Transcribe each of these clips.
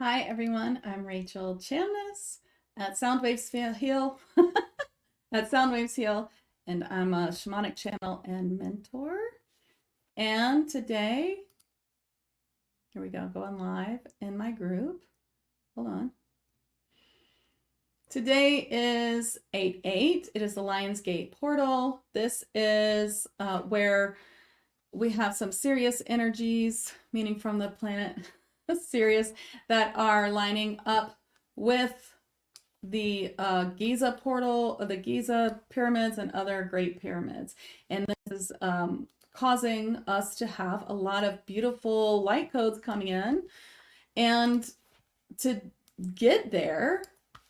Hi everyone, I'm Rachel Chamness at Soundwaves Heal at Soundwaves Heal, and I'm a shamanic channel and mentor. And today, here we go, going live in my group. Hold on. Today is 8/8. It is the Lionsgate portal. This is where we have some serious energies, meaning from the planet Sirius, that are lining up with the Giza portal, the Giza pyramids, and other great pyramids. And this is causing us to have a lot of beautiful light codes coming in. And to get there,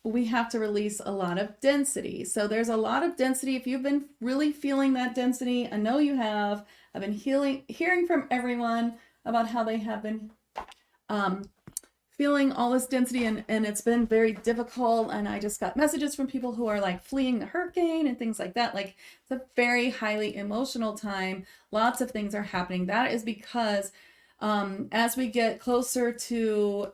we have to release a lot of density. So there's a lot of density. If you've been really feeling that density, I know you have. I've been hearing from everyone about how they have been feeling all this density, and it's been very difficult. And I just got messages from people who are like fleeing the hurricane and things like that. Like, it's a very highly emotional time. Lots of things are happening. That is because as we get closer to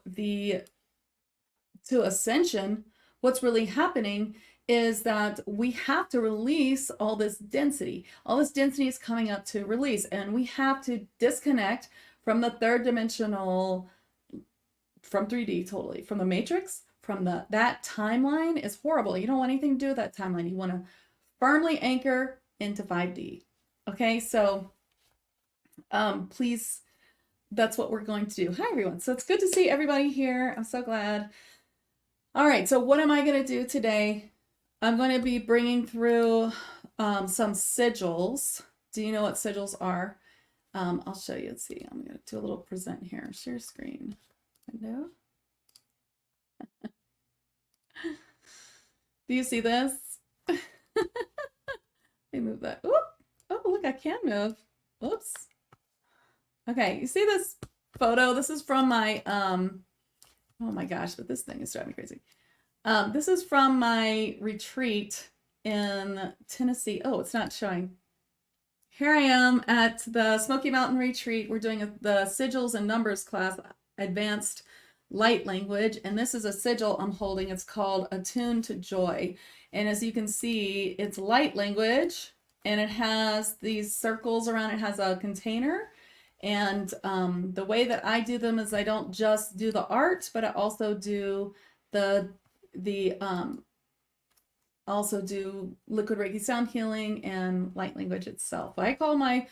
Ascension, what's really happening is that we have to release all this density. All this density is coming up to release, and we have to disconnect from the third dimensional, from 3D, totally, from the matrix, from that timeline is horrible. You don't want anything to do with that timeline. You want to firmly anchor into 5D. Okay, so please, that's what we're going to do. Hi everyone. So it's good to see everybody here. I'm so glad. All right, so what am I going to do today? I'm going to be bringing through some sigils. Do you know what sigils are? I'll show you. Let's see. I'm going to do a little present here. Share screen. Window. Do you see this? Let me move that. Oop. Oh, look, I can move. Oops. Okay, you see this photo? This is from my, oh my gosh, but this thing is driving me crazy. This is from my retreat in Tennessee. Oh, it's not showing. Here I am at the Smoky Mountain retreat. We're doing the sigils and numbers class, advanced light language. And this is a sigil I'm holding. It's called Attune to Joy. And as you can see, it's light language, and it has these circles around it. It has a container. And the way that I do them is I don't just do the art, but I also do also do liquid Reiki sound healing and light language itself. I call my,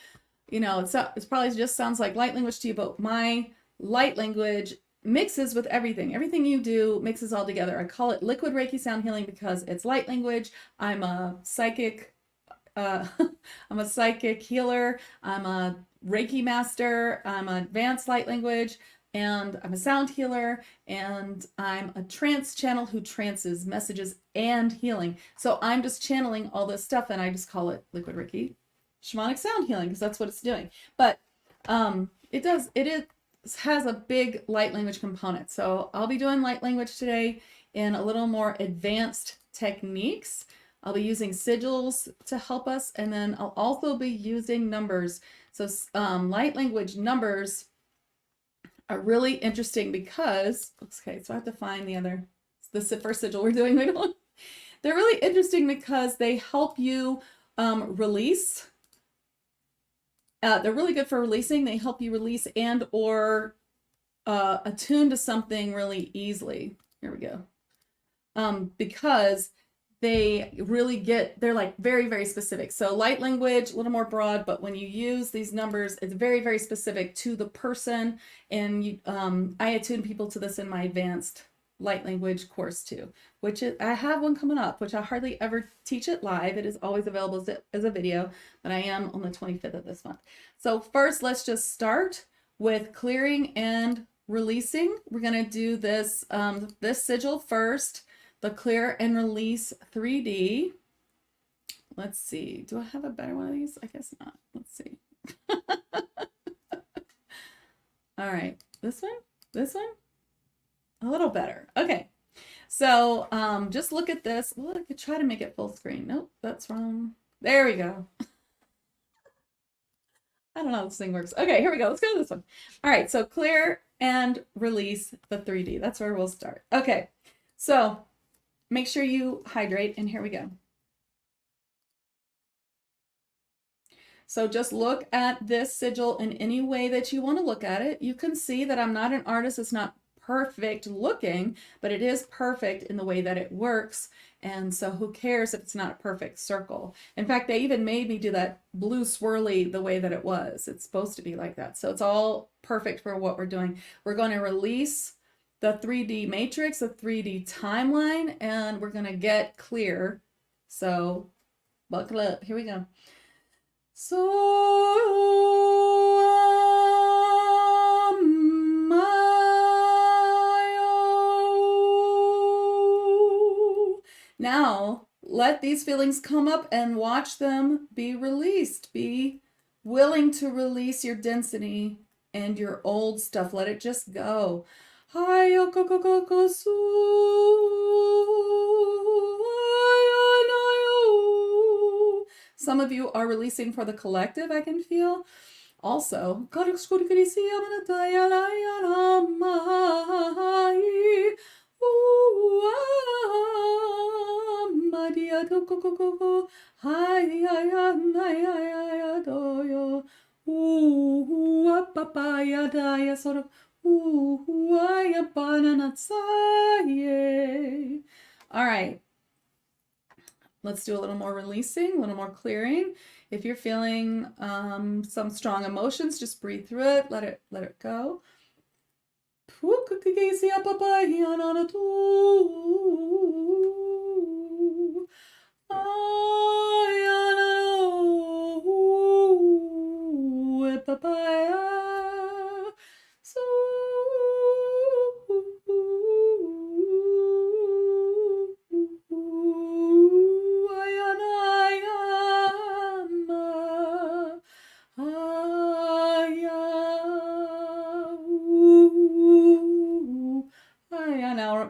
it's probably just sounds like light language to you, but my light language mixes with everything. Everything you do mixes all together. I call it liquid Reiki sound healing because it's light language. I'm a psychic I'm a psychic healer. I'm a Reiki master. I'm an advanced light language, and I'm a sound healer, and I'm a trance channel who trances messages and healing. So I'm just channeling all this stuff, and I just call it liquid Reiki Shamanic Sound Healing because that's what it's doing. But it has a big light language component. So I'll be doing light language today in a little more advanced techniques. I'll be using sigils to help us, and then I'll also be using numbers. So light language numbers are really interesting because, okay, so I have to find the first sigil we're doing. They're really interesting because they help you release. They're really good for releasing. They help you release and or attune to something really easily. Here we go. Because they're like very, very specific. So light language, a little more broad, but when you use these numbers, it's very, very specific to the person. And I attune people to this in my advanced light language course too, I have one coming up, which I hardly ever teach it live. It is always available as a video, but I am on the 25th of this month. So first, let's just start with clearing and releasing. We're going to do this, this sigil first. The clear and release 3D. Let's see. Do I have a better one of these? I guess not. Let's see. All right. This one? This one? A little better. Okay. So just look at this. Well, I could try to make it full screen. Nope, that's wrong. There we go. I don't know how this thing works. Okay, here we go. Let's go to this one. All right. So clear and release the 3D. That's where we'll start. Okay, so make sure you hydrate, and here we go. So just look at this sigil in any way that you want to look at it. You can see that I'm not an artist. It's not perfect looking, but it is perfect in the way that it works. And so who cares if it's not a perfect circle? In fact, they even made me do that blue swirly the way that it was. It's supposed to be like that. So it's all perfect for what we're doing. We're going to release the 3D matrix, the 3D timeline, and we're going to get clear. So buckle up. Here we go. So now let these feelings come up and watch them be released. Be willing to release your density and your old stuff. Let it just go. Some of you are releasing for the collective, I can feel. Also, all right. Let's do a little more releasing, a little more clearing. If you're feeling some strong emotions, just breathe through it. Let it go.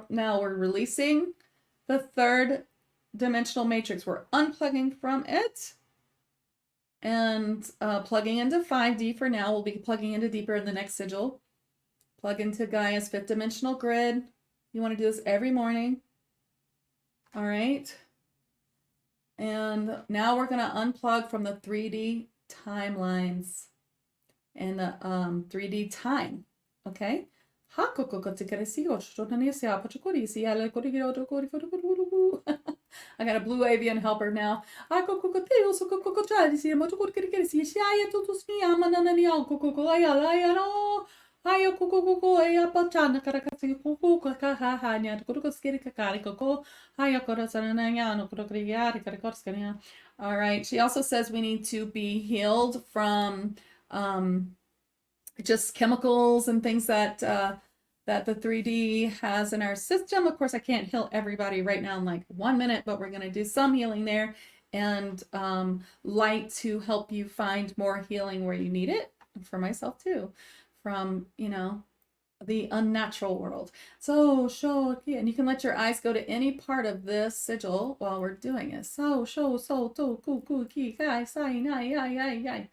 Now we're releasing the third dimensional matrix. We're unplugging from it and plugging into 5D for now. We'll be plugging into deeper in the next sigil. Plug into Gaia's fifth dimensional grid. You want to do this every morning. All right. And now we're going to unplug from the 3D timelines and the 3D time. Okay. I got a blue avian helper now. All right. She also says we need to be healed from just chemicals and things that that the 3D has in our system. Of course, I can't heal everybody right now in like 1 minute, but we're going to do some healing there, and light to help you find more healing where you need it, for myself too, from, you know, the unnatural world. So, and you can let your eyes go to any part of this sigil while we're doing it. So, to, ku, ki, kai, sai, nai, ai.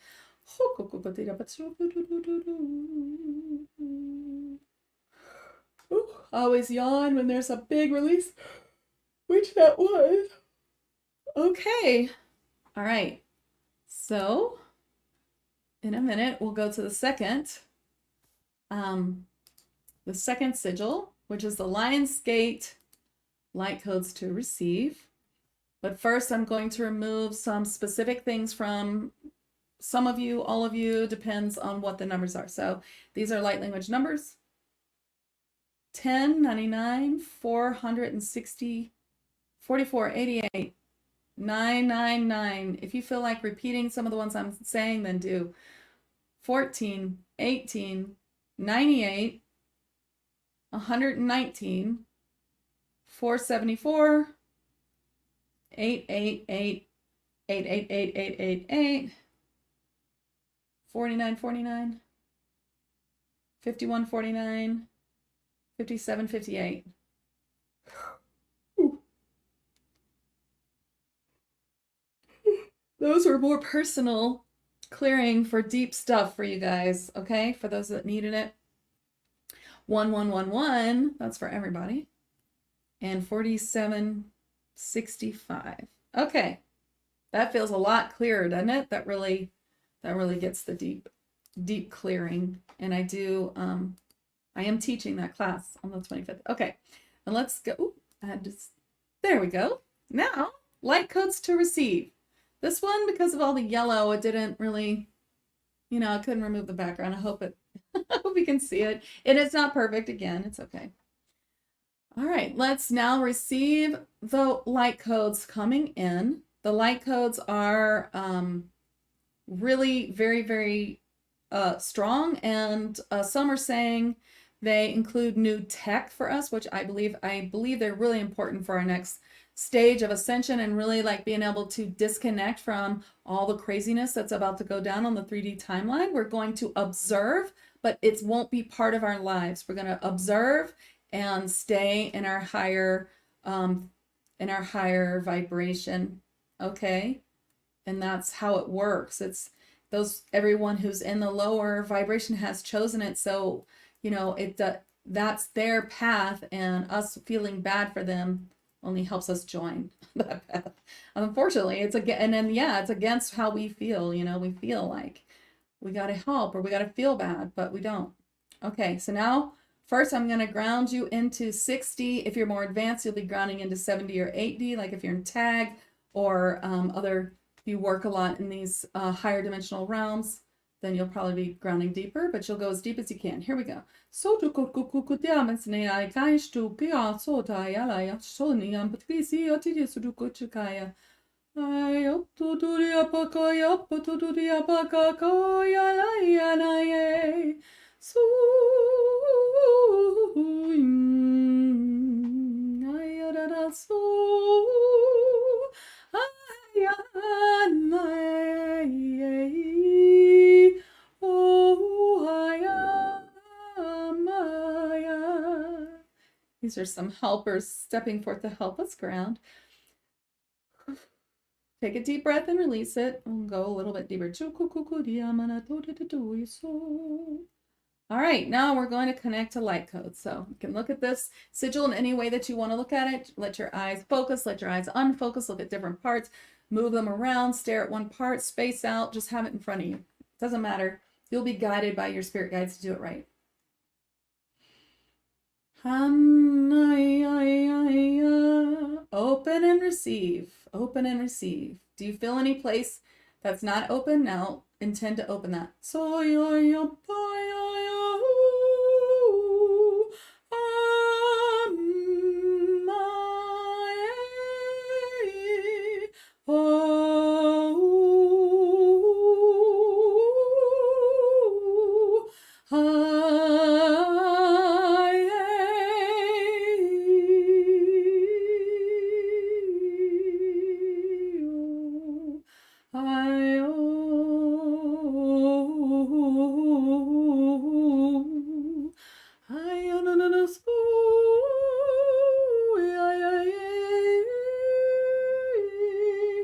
Ooh, always yawn when there's a big release, which that was. Okay. All right. So in a minute, we'll go to the second sigil, which is the Lion's Gate light codes to receive. But first, I'm going to remove some specific things from some of you, all of you, depends on what the numbers are. So these are light language numbers. 10, 99, 460, 44, 88, 999. If you feel like repeating some of the ones I'm saying, then do 14, 18, 98, 119, 474, 888, 888, 49, 51, 57, 58. Those were more personal clearing for deep stuff for you guys, okay? For those that needed it. 1111, that's for everybody. And 4765. Okay. That feels a lot clearer, doesn't it? That really gets the deep clearing. And I am teaching that class on the 25th. Okay. And let's go. Ooh, there we go. Now, light codes to receive. This one, because of all the yellow, it didn't really, I couldn't remove the background. I hope you can see it. And it's not perfect again. It's okay. All right, let's now receive the light codes coming in. The light codes are really very, very strong, and some are saying they include new tech for us, which I believe they're really important for our next stage of ascension, and really like being able to disconnect from all the craziness that's about to go down on the 3D timeline. We're going to observe, but it won't be part of our lives. We're going to observe and stay in our higher vibration. Okay. And that's how it works. It's everyone who's in the lower vibration has chosen it. So, that's their path, and us feeling bad for them only helps us join that path. Unfortunately, it's against how we feel. We feel like we got to help or we got to feel bad, but we don't. Okay. So now, first, I'm going to ground you into 60. If you're more advanced, you'll be grounding into 70 or 80. Like if you're in tag or you work a lot in these higher dimensional realms, then you'll probably be grounding deeper, but you'll go as deep as you can. Here we go. These are some helpers stepping forth to help us ground. Take a deep breath and release it. And go a little bit deeper. All right, now we're going to connect to light codes. So you can look at this sigil in any way that you want to look at it. Let your eyes focus, let your eyes unfocus, look at different parts, move them around, stare at one part, space out, just have it in front of you. It doesn't matter. You'll be guided by your spirit guides to do it right. Open and receive. Open and receive. Do you feel any place that's not open? Now intend to open that.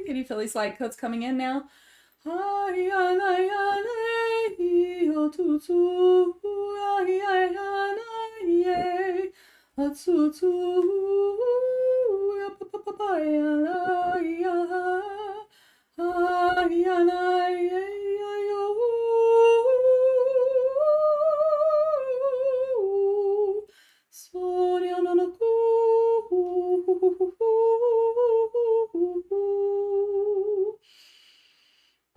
Can you feel these light codes coming in now?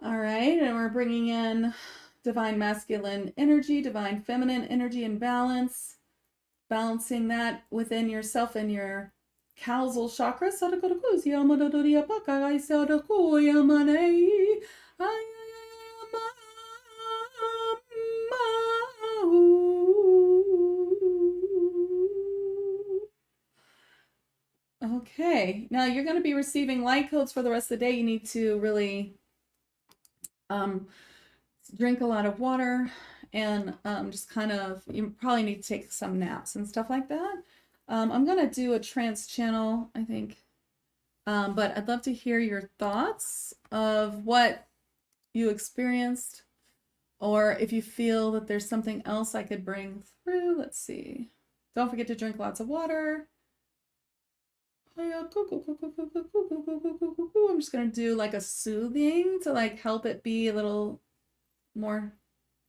All right, and we're bringing in divine masculine energy, divine feminine energy in balance, balancing that within yourself and your causal chakra. Okay, now you're going to be receiving light codes for the rest of the day. You need to really drink a lot of water and just kind of, you probably need to take some naps and stuff like that. I'm going to do a trance channel, I think, but I'd love to hear your thoughts of what you experienced Or if you feel that there's something else I could bring through, let's see. Don't forget to drink lots of water. I'm just going to do like a soothing to like help it be a little more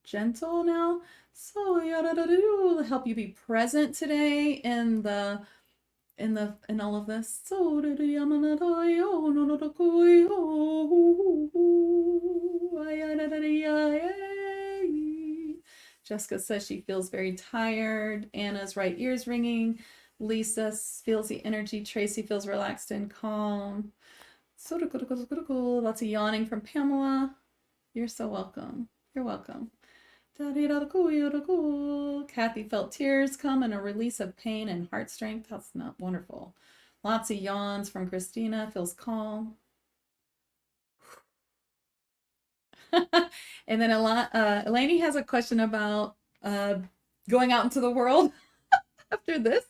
gentle now. So help you be present today in all of this. Jessica says she feels very tired. Anna's right ear's ringing. Lisa feels the energy. Tracy feels relaxed and calm. Lots of yawning from Pamela. You're so welcome. You're welcome. Kathy felt tears come and a release of pain and heart strength. That's not wonderful. Lots of yawns from Christina. Feels calm. And then Eleni has a question about going out into the world after this.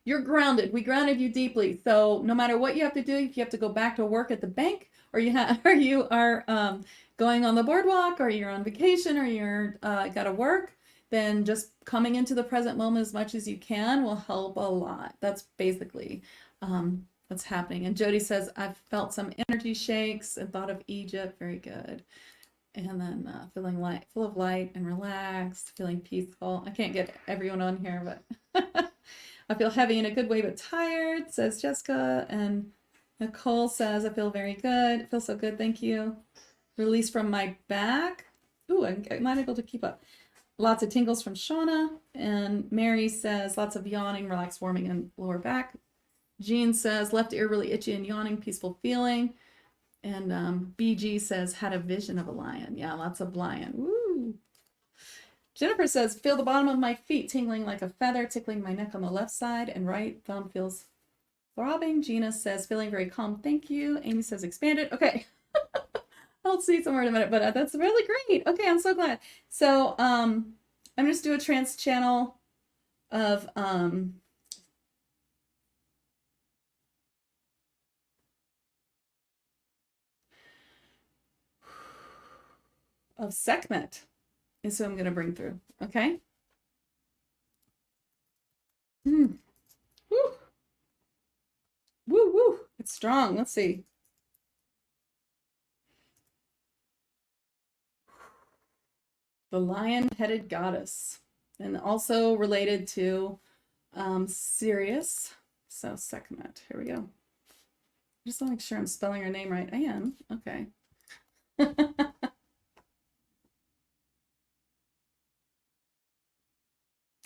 You're grounded. We grounded you deeply. So no matter what you have to do, if you have to go back to work at the bank, or you are going on the boardwalk, or you're on vacation, or you're got to work, then just coming into the present moment as much as you can will help a lot. That's basically what's happening. And Jody says, I've felt some energy shakes and thought of Egypt. Very good. And then feeling light, full of light and relaxed, feeling peaceful. I can't get everyone on here, but I feel heavy in a good way, but tired, says Jessica. And Nicole says, I feel very good. I feel so good. Thank you. Release from my back. Ooh, I'm not able to keep up. Lots of tingles from Shauna. And Mary says, lots of yawning, relaxed, warming, and lower back. Jean says, left ear really itchy and yawning, peaceful feeling. And BG says, had a vision of a lion. Yeah, lots of lion. Woo. Jennifer says, feel the bottom of my feet tingling like a feather, tickling my neck on the left side, and right thumb feels throbbing. Gina says, feeling very calm. Thank you. Amy says, expanded. Okay. I'll see some more in a minute, but that's really great. Okay, I'm so glad. So I'm just do a trance channel of Sekhmet is who I'm going to bring through. Okay. Woo. Woo, woo. It's strong. Let's see. The lion-headed goddess, and also related to Sirius. So Sekhmet. Here we go. Just want to make sure I'm spelling her name right. I am. Okay.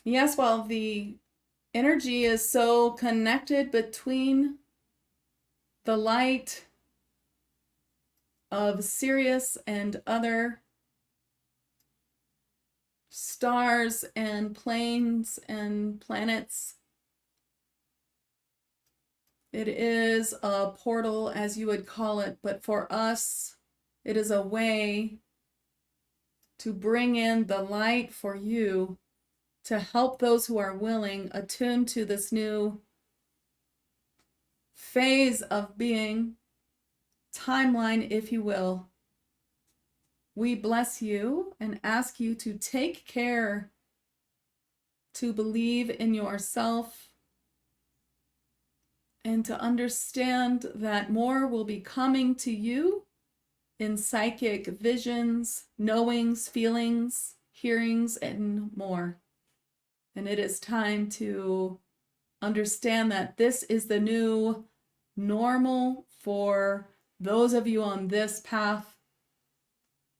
Yes, well, the energy is so connected between the light of Sirius and other stars and planes and planets. It is a portal, as you would call it, but for us, it is a way to bring in the light for you to help those who are willing attune to this new phase of being, timeline, if you will. We bless you and ask you to take care, to believe in yourself, and to understand that more will be coming to you in psychic visions, knowings, feelings, hearings, and more. And it is time to understand that this is the new normal for those of you on this path,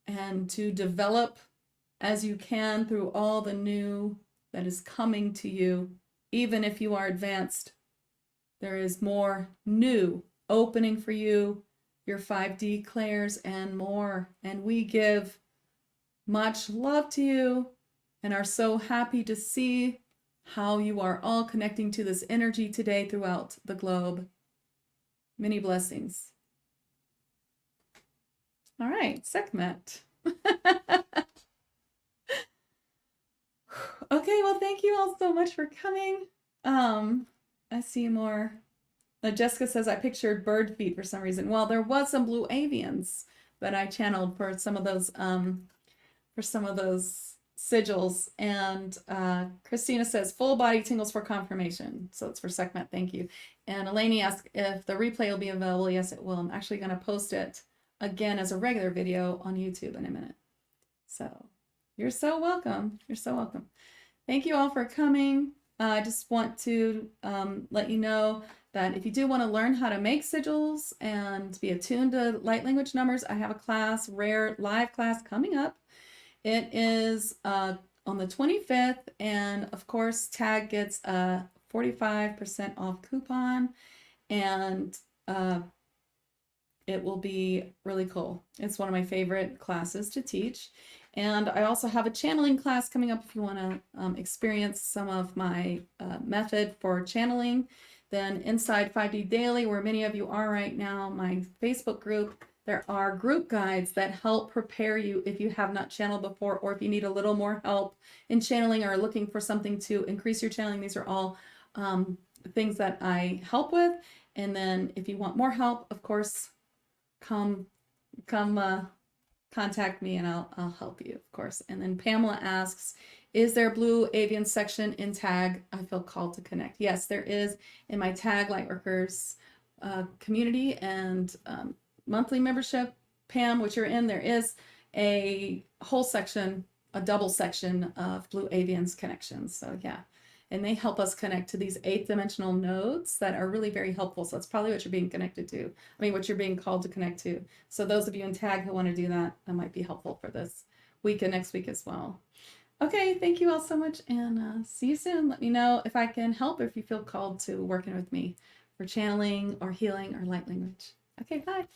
and to develop as you can through all the new that is coming to you. Even if you are advanced, there is more new opening for you, your 5D clairs, and more. And we give much love to you and are so happy to see how you are all connecting to this energy today throughout the globe. Many blessings. All right, Sekhmet. Okay, well, thank you all so much for coming. I see more. Jessica says, I pictured bird feet for some reason. Well, there was some blue avians that I channeled for some of those for some of those sigils. And Christina says full body tingles for confirmation. So it's for Sekhmet. Thank you. And Eleni asked if the replay will be available. Yes, it will. I'm actually going to post it again as a regular video on YouTube in a minute. So you're so welcome. You're so welcome. Thank you all for coming. I just want to let you know that if you do want to learn how to make sigils and be attuned to light language numbers, I have a class, rare live class coming up. It is on the 25th, and of course, Tag gets a 45% off coupon, and it will be really cool. It's one of my favorite classes to teach. And I also have a channeling class coming up if you want to experience some of my method for channeling. Then inside 5D Daily, where many of you are right now, my Facebook group, there are group guides that help prepare you if you have not channeled before, or if you need a little more help in channeling or looking for something to increase your channeling. These are all things that I help with. And then if you want more help, of course, come contact me and I'll help you, of course. And then Pamela asks, is there a blue avian section in Tag? I feel called to connect. Yes, there is in my Tag Lightworkers community and monthly membership, Pam, which you're in. There is a whole section, a double section of blue avians connections. So yeah, and they help us connect to these 8th dimensional nodes that are really very helpful. So that's probably what you're being connected to. I mean, what you're being called to connect to. So those of you in Tag who want to do that, that might be helpful for this week and next week as well. Okay, thank you all so much, and see you soon. Let me know if I can help, or if you feel called to working with me for channeling or healing or light language. Okay, bye.